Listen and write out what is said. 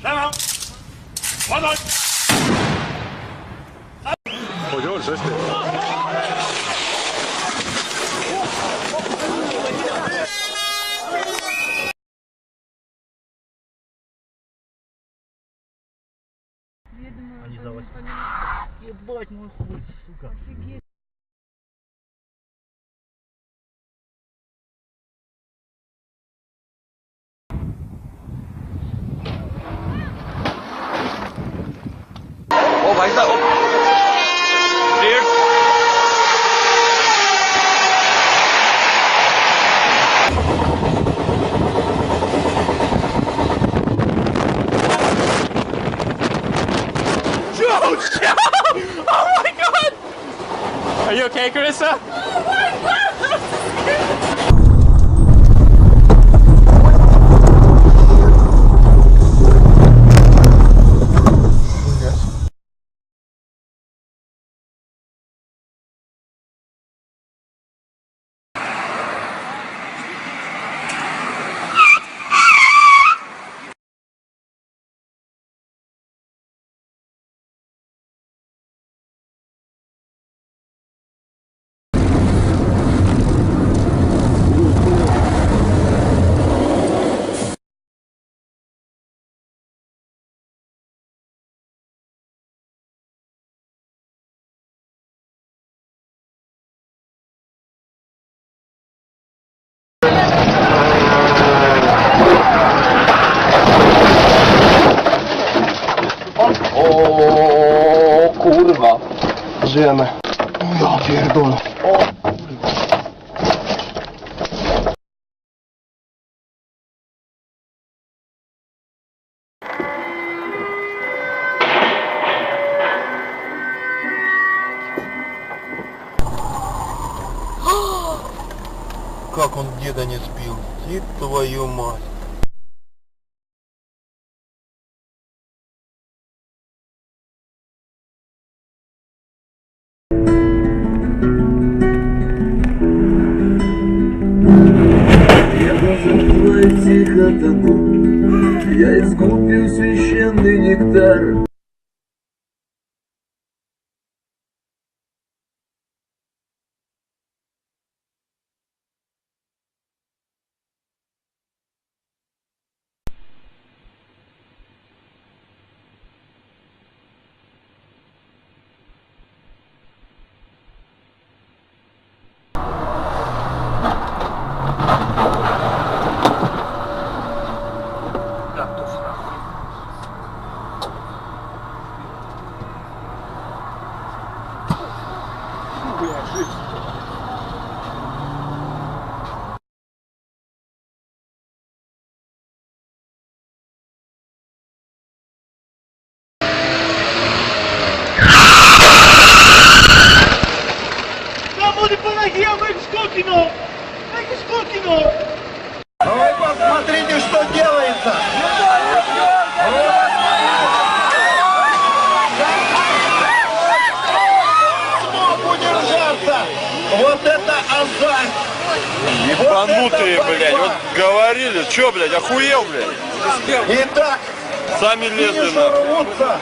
Siema! Ładuj! Chodź, coś ty. Они за 8. Ебать мой хуй, сука. Офигеть. ओ भाई साहब डेढ़ Oh my god! Are you okay, Carissa? O kurwa. Żyjemy. O ja pierdolę. O Как он деда не сбил? Ты твою мать. Я должен войти хатаку, я искупил священный нектар. Кому ты по ноге, в скокину! В скокину! Вы посмотрите, что делается! Смог удержаться! Вот это азарт! Ебанутые, блядь, вот говорили, чё, блядь, охуел, блядь? Итак, Сами лезли, финишу рвутся!